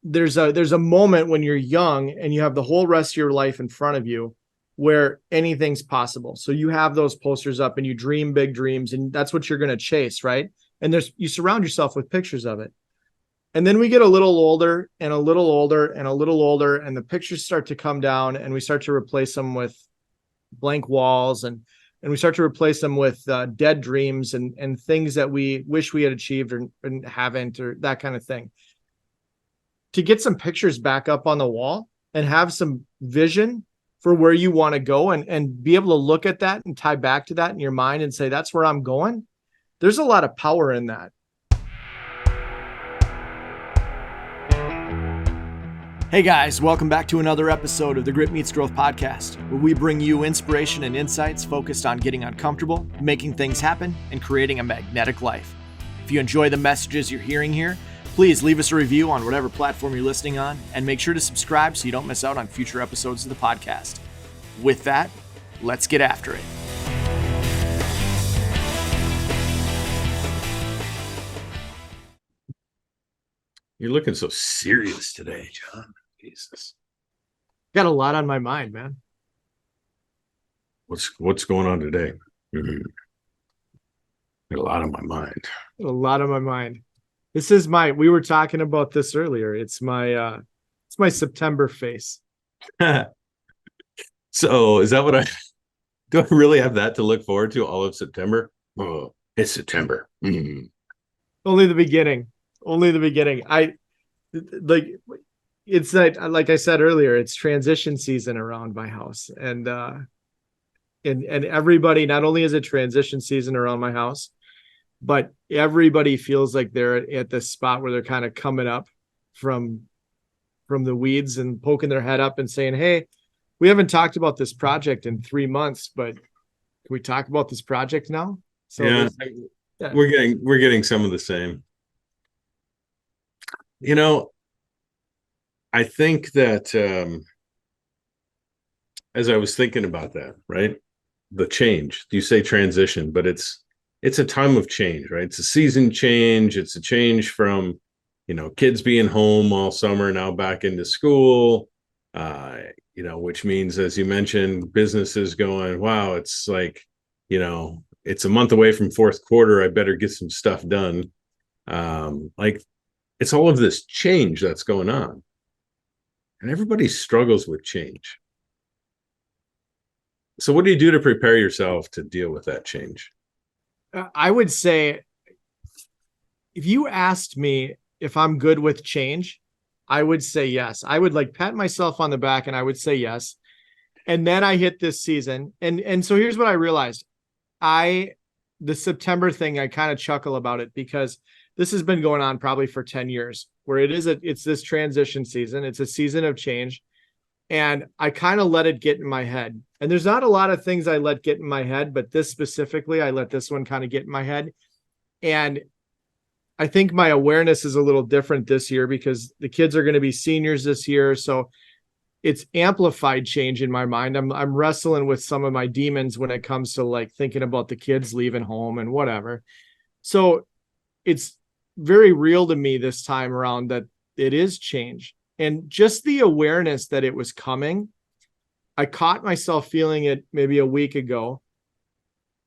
there's a moment when you're young and you have the whole rest of your life in front of you where anything's possible. So you have those posters up and you dream big dreams, and that's what you're going to chase, right? And you surround yourself with pictures of it. And then we get a little older and a little older and a little older, and the pictures start to come down, and we start to replace them with blank walls, and we start to replace them with dead dreams and things that we wish we had achieved or haven't, or that kind of thing. To get some pictures back up on the wall and have some vision for where you want to go, and be able to look at that and tie back to that in your mind and say, that's where I'm going. There's a lot of power in that. Hey guys, welcome back to another episode of the Grit Meets Growth podcast, where we bring you inspiration and insights focused on getting uncomfortable, making things happen, and creating a magnetic life. If you enjoy the messages you're hearing here, please leave us a review on whatever platform you're listening on, and make sure to subscribe so you don't miss out on future episodes of the podcast. With that, let's get after it. You're looking so serious today, John. Jesus. Got a lot on my mind, man. What's going on today? Mm-hmm. Got a lot on my mind. A lot on my mind. This is we were talking about this earlier. It's my September face. So is that do I really have that to look forward to all of September? Oh, it's September. Mm-hmm. Only the beginning. It's like I said earlier, it's transition season around my house, and everybody, not only is it transition season around my house, but everybody feels like they're at this spot where they're kind of coming up from the weeds and poking their head up and saying, hey, we haven't talked about this project in 3 months, but can we talk about this project now? So yeah. We're getting some of the same. You know, I think that as I was thinking about that, right? The change, you say transition, but it's a time of change, right? It's a season change. It's a change from, kids being home all summer, now back into school, which means, as you mentioned, businesses going, wow, it's like, it's a month away from fourth quarter. I better get some stuff done. It's all of this change that's going on. And everybody struggles with change. So what do you do to prepare yourself to deal with that change? I would say, if you asked me if I'm good with change, I would say yes. I would pat myself on the back and I would say yes. And then I hit this season. And so here's what I realized. The September thing, I kind of chuckle about it because this has been going on probably for 10 years, where it's this transition season. It's a season of change. And I kind of let it get in my head. And there's not a lot of things I let get in my head, but this specifically, I let this one kind of get in my head. And I think my awareness is a little different this year because the kids are going to be seniors this year. So it's amplified change in my mind. I'm wrestling with some of my demons when it comes to thinking about the kids leaving home and whatever. So it's very real to me this time around that it is change, and just the awareness that it was coming. I caught myself feeling it maybe a week ago,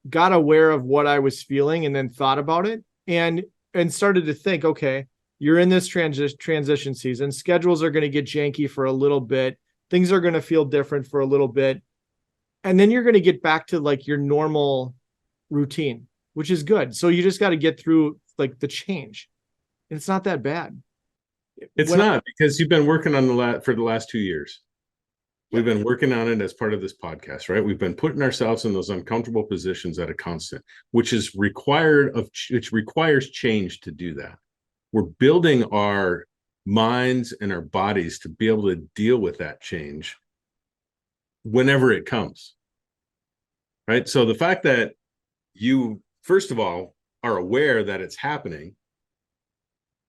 got aware of what I was feeling, and then thought about it and started to think, okay, you're in this transition season. Schedules are going to get janky for a little bit. Things are going to feel different for a little bit. And then you're going to get back to your normal routine, which is good. So you just got to get through the change. And it's not that bad. It's not, because you've been working on for the last 2 years. We've been working on it as part of this podcast, right? We've been putting ourselves in those uncomfortable positions at a constant, which requires change to do that. We're building our minds and our bodies to be able to deal with that change whenever it comes, right? So the fact that you, first of all, are aware that it's happening,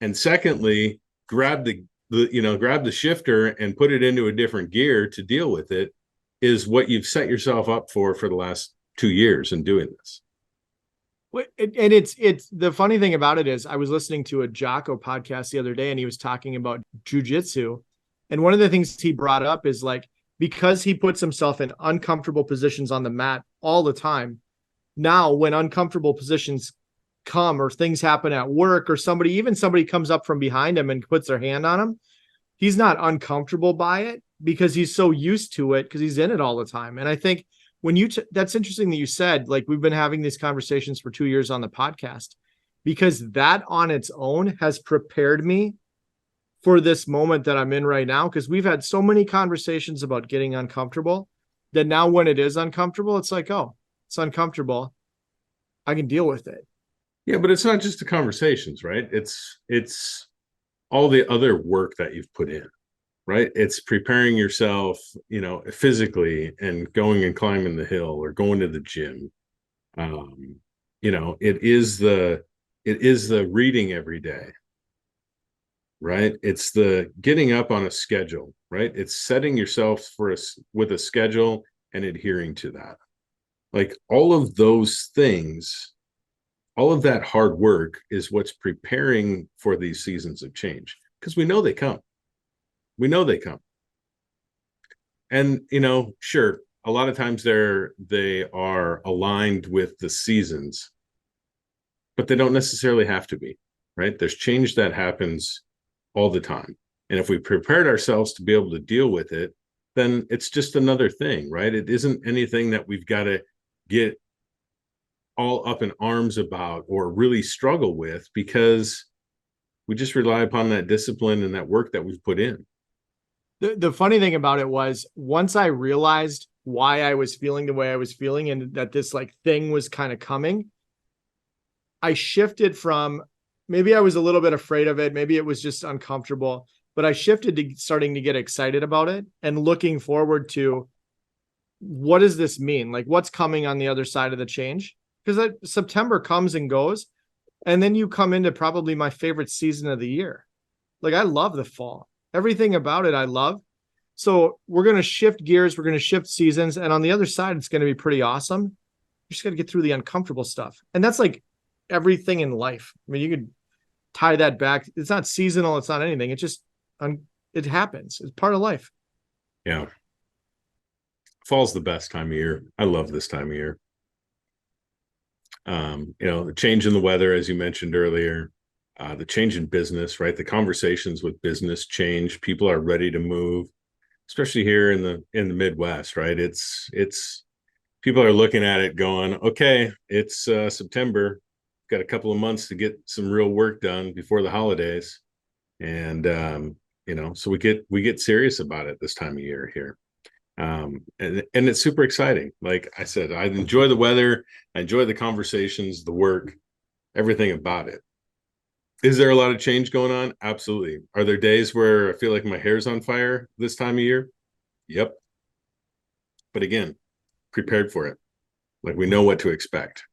and secondly, grab the shifter and put it into a different gear to deal with it, is what you've set yourself up for the last 2 years in doing this. And it's the funny thing about it is I was listening to a Jocko podcast the other day and he was talking about jujitsu. And one of the things he brought up is like, because he puts himself in uncomfortable positions on the mat all the time. Now, when uncomfortable positions come or things happen at work or somebody comes up from behind him and puts their hand on him, he's not uncomfortable by it because he's so used to it because he's in it all the time. And I think when that's interesting that you said, like, we've been having these conversations for 2 years on the podcast, because that on its own has prepared me for this moment that I'm in right now. Cause we've had so many conversations about getting uncomfortable that now when it is uncomfortable, it's like, oh, it's uncomfortable. I can deal with it. Yeah, but it's not just the conversations, right? It's all the other work that you've put in, right? It's preparing yourself, physically, and going and climbing the hill or going to the gym. It is the reading every day, right? It's the getting up on a schedule, right? It's setting yourself with a schedule and adhering to that. Like all of those things, all of that hard work is what's preparing for these seasons of change, because we know they come. We know they come. And, sure, a lot of times they are aligned with the seasons, but they don't necessarily have to be, right? There's change that happens all the time. And if we prepared ourselves to be able to deal with it, then it's just another thing, right? It isn't anything that we've got to get all up in arms about or really struggle with, because we just rely upon that discipline and that work that we've put in. The funny thing about it was, once I realized why I was feeling the way I was feeling and that this like thing was kind of coming, I shifted from, maybe I was a little bit afraid of it. Maybe it was just uncomfortable, but I shifted to starting to get excited about it and looking forward to, what does this mean? Like, what's coming on the other side of the change? Because September comes and goes, and then you come into probably my favorite season of the year. Like, I love the fall. Everything about it I love. So we're going to shift gears. We're going to shift seasons. And on the other side, it's going to be pretty awesome. You just got to get through the uncomfortable stuff. And that's like everything in life. I mean, you could tie that back. It's not seasonal. It's not anything. It just, it happens. It's part of life. Yeah. Fall's the best time of year. I love this time of year. The change in the weather, as you mentioned earlier, the change in business, right? The conversations with business change. People are ready to move, especially here in the Midwest, right? It's people are looking at it going, okay, it's September. Got a couple of months to get some real work done before the holidays. And so we get serious about it this time of year here. And it's super exciting. Like I said, I enjoy the weather, I enjoy the conversations, the work, everything about it. Is there a lot of change going on? Absolutely. Are there days where I feel like my hair's on fire this time of year? Yep. But again, prepared for it. Like, we know what to expect.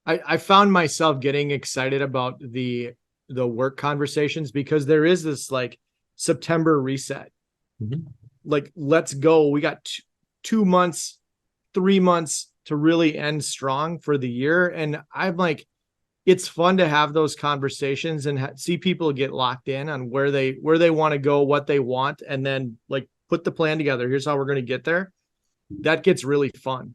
I found myself getting excited about the work conversations because there is this like September reset. Mm-hmm. Like, let's go. We got 2 months, 3 months to really end strong for the year. And I'm like, it's fun to have those conversations and see people get locked in on where they want to go, what they want, and then like put the plan together. Here's how we're going to get there. That gets really fun.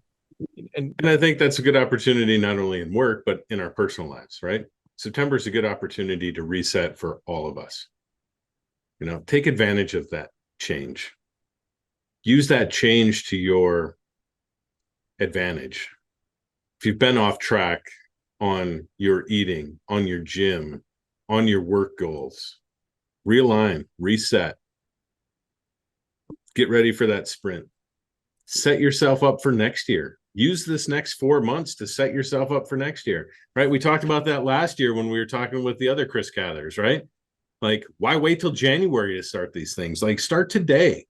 And I think that's a good opportunity, not only in work, but in our personal lives, right? September is a good opportunity to reset for all of us. Take advantage of that change. Use that change to your advantage. If you've been off track on your eating, on your gym, on your work goals, realign, reset, get ready for that sprint. Set yourself up for next year. Use this next 4 months to set yourself up for next year, right? We talked about that last year when we were talking with the other Chris Cathers, right? Like, why wait till January to start these things? Like, start today.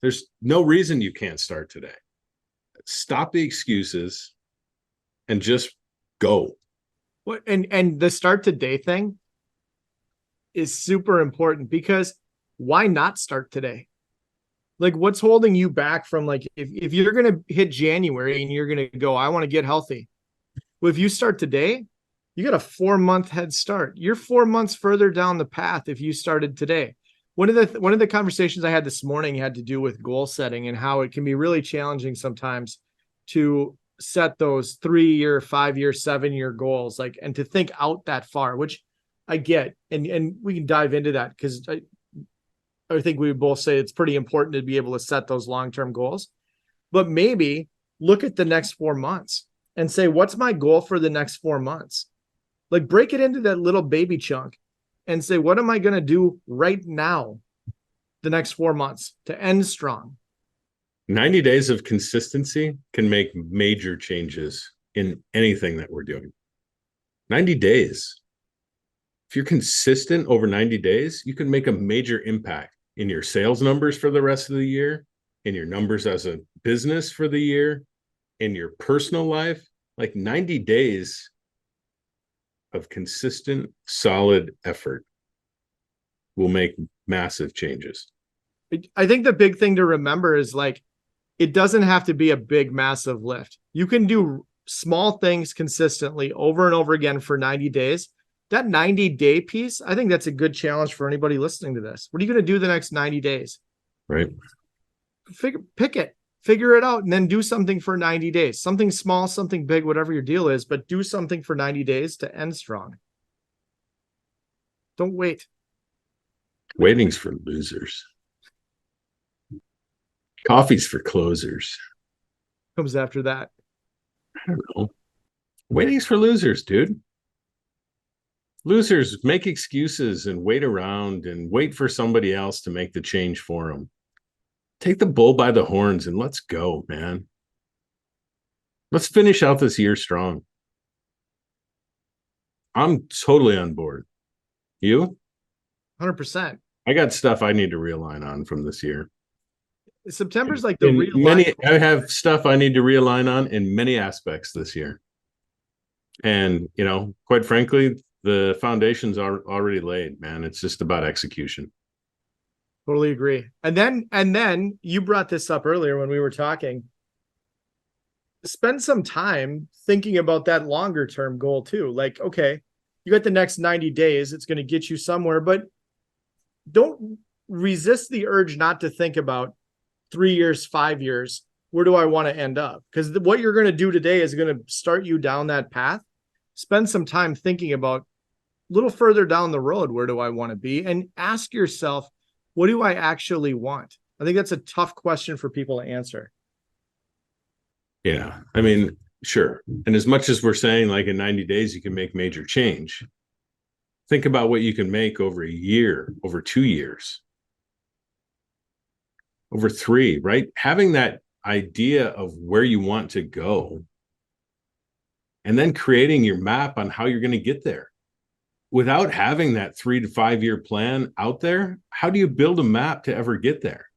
There's no reason you can't start today. Stop the excuses and just go. What and the start today thing is super important, because why not start today? Like, what's holding you back from, like, if you're going to hit January and you're going to go, I want to get healthy. Well, if you start today, you got a 4-month head start. You're 4 months further down the path if you started today. One of the conversations I had this morning had to do with goal setting and how it can be really challenging sometimes to set those 3-year, 5-year, 7-year goals, like, and to think out that far, which I get, and we can dive into that because I think we would both say it's pretty important to be able to set those long-term goals. But maybe look at the next 4 months and say, what's my goal for the next 4 months? Like, break it into that little baby chunk and say, what am I going to do right now, the next 4 months to end strong? 90 days of consistency can make major changes in anything that we're doing. 90 days. If you're consistent over 90 days, you can make a major impact in your sales numbers for the rest of the year, in your numbers as a business for the year, in your personal life. Like 90 days of consistent, solid effort will make massive changes. I think the big thing to remember is, like, it doesn't have to be a big, massive lift. You can do small things consistently over and over again for 90 days. That 90-day piece, I think that's a good challenge for anybody listening to this. What are you going to do the next 90 days? Right. Pick it, figure it out, and then do something for 90 days. Something small, something big, whatever your deal is, but do something for 90 days to end strong. Don't wait. Waiting's for losers. Coffee's for closers. Comes after that. I don't know. Waiting's for losers, dude. Losers make excuses and wait around and wait for somebody else to make the change for them. Take the bull by the horns and let's go, man. Let's finish out this year strong. I'm totally on board. You? 100%. I got stuff I need to realign on from this year. September's like the realign. I have stuff I need to realign on in many aspects this year. And, you know, quite frankly, the foundations are already laid, man. It's just about execution. Totally agree. And then you brought this up earlier when we were talking. Spend some time thinking about that longer term goal too. Like, okay, you got the next 90 days. It's going to get you somewhere, but don't resist the urge not to think about 3 years, 5 years. Where do I want to end up? Because what you're going to do today is going to start you down that path. Spend some time thinking about a little further down the road. Where do I want to be? And ask yourself, what do I actually want? I think that's a tough question for people to answer. Yeah. I mean, sure. And as much as we're saying, like, in 90 days, you can make major change. Think about what you can make over a year, over 2 years, over 3, right? Having that idea of where you want to go and then creating your map on how you're going to get there. Without having that 3 to 5 year plan out there, how do you build a map to ever get there?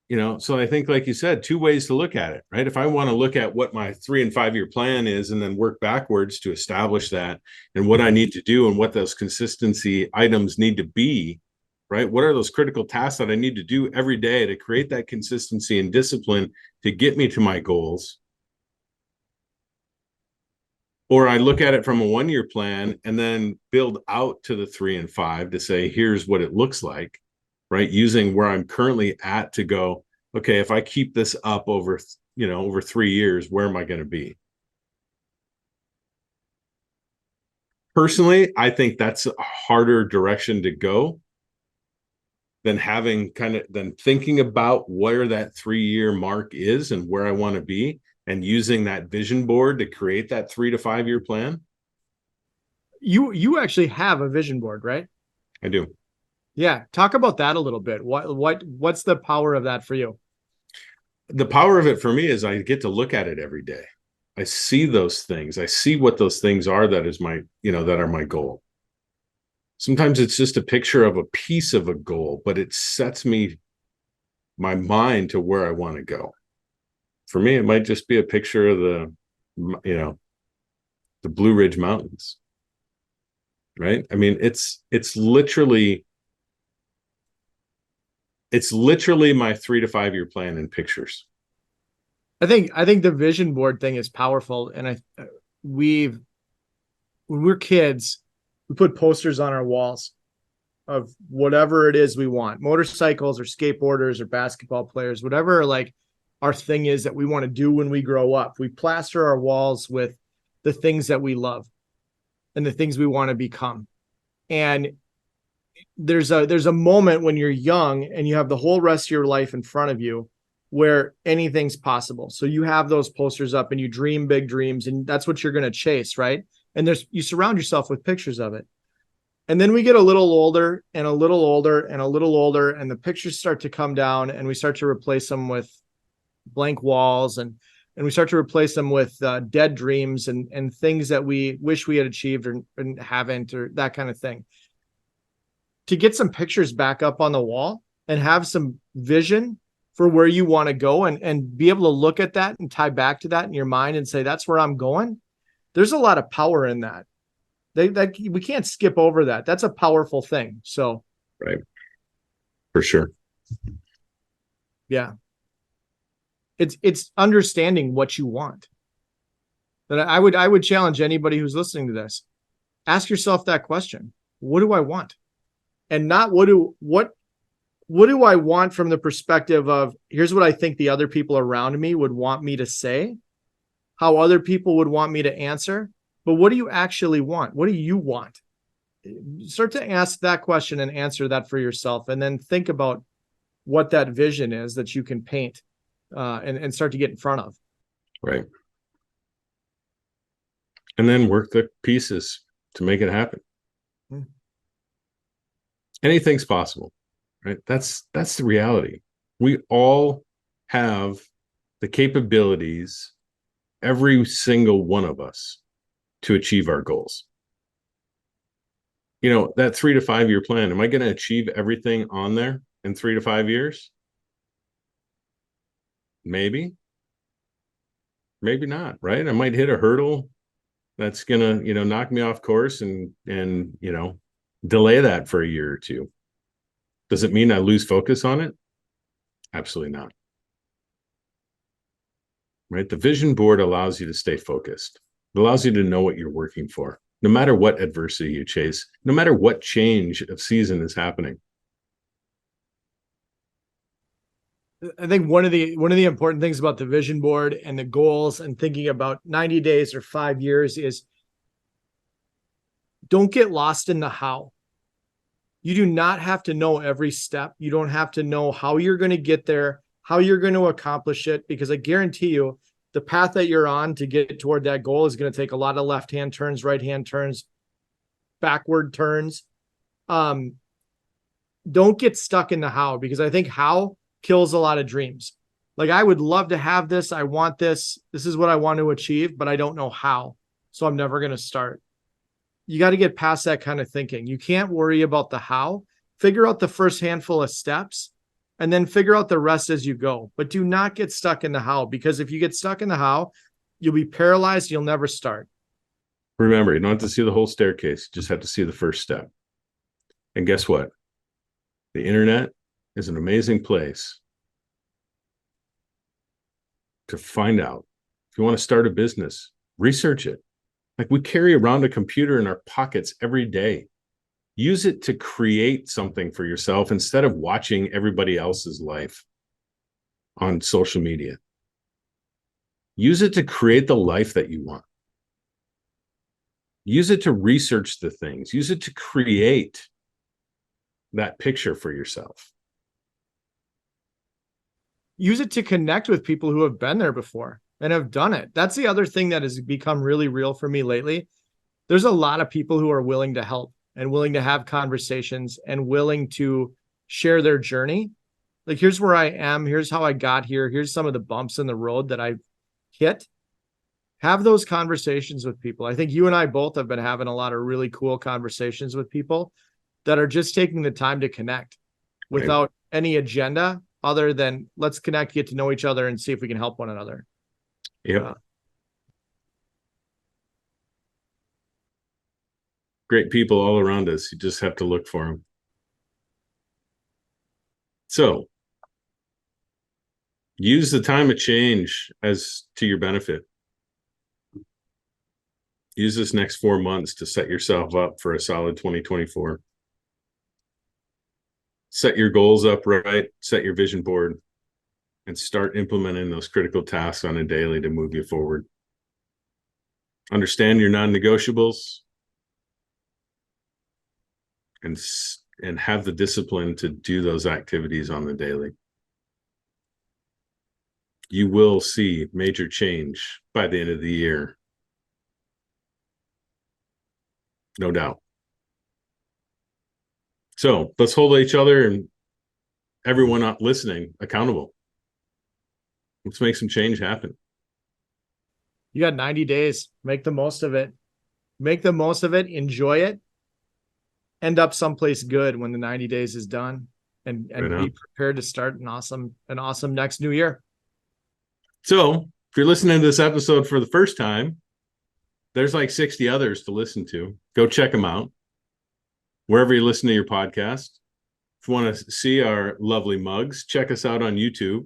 You know, so I think, like you said, 2 ways to look at it, right? If I want to look at what my 3 and 5 year plan is and then work backwards to establish that and what I need to do and what those consistency items need to be, right? What are those critical tasks that I need to do every day to create that consistency and discipline to get me to my goals? Or I look at it from a 1 year plan and then build out to the 3 and 5 to say, here's what it looks like, right? Using where I'm currently at to go, okay, if I keep this up over, over 3 years, where am I going to be? Personally, I think that's a harder direction to go than thinking about where that 3 year mark is and where I want to be, and using that vision board to create that 3 to 5 year plan. You actually have a vision board, right? I do. Yeah. Talk about that a little bit. What's the power of that for you? The power of it for me is I get to look at it every day. I see those things. I see what those things are that is my, that are my goal. Sometimes it's just a picture of a piece of a goal, but it sets my mind to where I want to go. For me, it might just be a picture of the Blue Ridge Mountains, right? I mean, it's literally my 3 to 5 year plan in pictures. I think the vision board thing is powerful. And we've when we're kids, we put posters on our walls of whatever it is we want, motorcycles or skateboarders or basketball players, whatever like our thing is that we want to do when we grow up. We plaster our walls with the things that we love and the things we want to become. And there's a moment when you're young and you have the whole rest of your life in front of you where anything's possible. So you have those posters up and you dream big dreams, and that's what you're going to chase, right? And you surround yourself with pictures of it. And then we get a little older and a little older and a little older, and the pictures start to come down, and we start to replace them with blank walls, and we start to replace them with dead dreams and things that we wish we had achieved or haven't, or that kind of thing. To get some pictures back up on the wall and have some vision for where you want to go, and be able to look at that and tie back to that in your mind and say, that's where I'm going. There's a lot of power in that. That we can't skip over that. That's a powerful thing. So, right. For sure. Yeah. It's understanding what you want. But I would challenge anybody who's listening to this. Ask yourself that question. What do I want? And not what do I want from the perspective of, here's what I think the other people around me would want me to say, how other people would want me to answer, but what do you actually want? What do you want? Start to ask that question and answer that for yourself, and then think about what that vision is that you can paint and start to get in front of. Right. And then work the pieces to make it happen. Anything's possible, right? That's the reality. We all have the capabilities, every single one of us, to achieve our goals. You know, that 3 to 5 year plan, am I going to achieve everything on there in 3 to 5 years? Maybe not, right? I might hit a hurdle that's going to, knock me off course and, delay that for a year or two. Does it mean I lose focus on it? Absolutely not. Right? The vision board allows you to stay focused. It allows you to know what you're working for, no matter what adversity you chase, no matter what change of season is happening. I think one of the important things about the vision board and the goals and thinking about 90 days or 5 years is, don't get lost in the how. You do not have to know every step. You don't have to know how you're going to get there, how you're going to accomplish it, because I guarantee you the path that you're on to get toward that goal is going to take a lot of left-hand turns, right-hand turns, backward turns. Don't get stuck in the how, because I think how kills a lot of dreams. Like, I would love to have this. I want this. This is what I want to achieve, but I don't know how. So I'm never going to start. You got to get past that kind of thinking. You can't worry about the how. Figure out the first handful of steps and then figure out the rest as you go. But do not get stuck in the how, because if you get stuck in the how, you'll be paralyzed. You'll never start. Remember, you don't have to see the whole staircase. You just have to see the first step. And guess what? The internet is an amazing place to find out. If you want to start a business, research it. Like, we carry around a computer in our pockets every day. Use it to create something for yourself instead of watching everybody else's life on social media. Use it to create the life that you want. Use it to research the things. Use it to create that picture for yourself. Use it to connect with people who have been there before and have done it. That's the other thing that has become really real for me lately. There's a lot of people who are willing to help and willing to have conversations and willing to share their journey. Like, here's where I am. Here's how I got here. Here's some of the bumps in the road that I've hit. Have those conversations with people. I think you and I both have been having a lot of really cool conversations with people that are just taking the time to connect without any agenda other than, let's connect, get to know each other, and see if we can help one another. Yep. Great people all around us. You just have to look for them. So use the time of change as to your benefit. Use this next 4 months to set yourself up for a solid 2024. Set your goals up right, set your vision board, and start implementing those critical tasks on a daily to move you forward. Understand your non-negotiables and have the discipline to do those activities on the daily. You will see major change by the end of the year. No doubt. So let's hold each other and everyone not listening accountable. Let's make some change happen. You got 90 days. Make the most of it. Make the most of it. Enjoy it. End up someplace good when the 90 days is done, and be prepared to start an awesome next new year. So if you're listening to this episode for the first time, there's like 60 others to listen to. Go check them out wherever you listen to your podcast. If you want to see our lovely mugs, check us out on YouTube,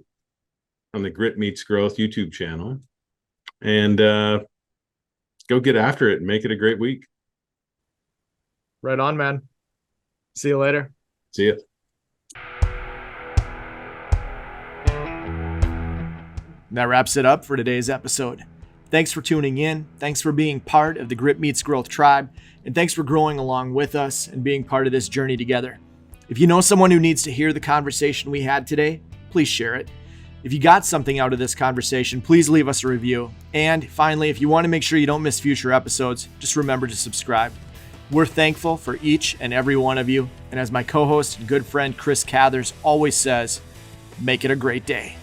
on the Grit Meets Growth YouTube channel, and go get after it and make it a great week. Right on, man. See you later. See ya. That wraps it up for today's episode. Thanks for tuning in. Thanks for being part of the Grit Meets Growth tribe. And thanks for growing along with us and being part of this journey together. If you know someone who needs to hear the conversation we had today, please share it. If you got something out of this conversation, please leave us a review. And finally, if you want to make sure you don't miss future episodes, just remember to subscribe. We're thankful for each and every one of you. And as my co-host and good friend Chris Cathers always says, make it a great day.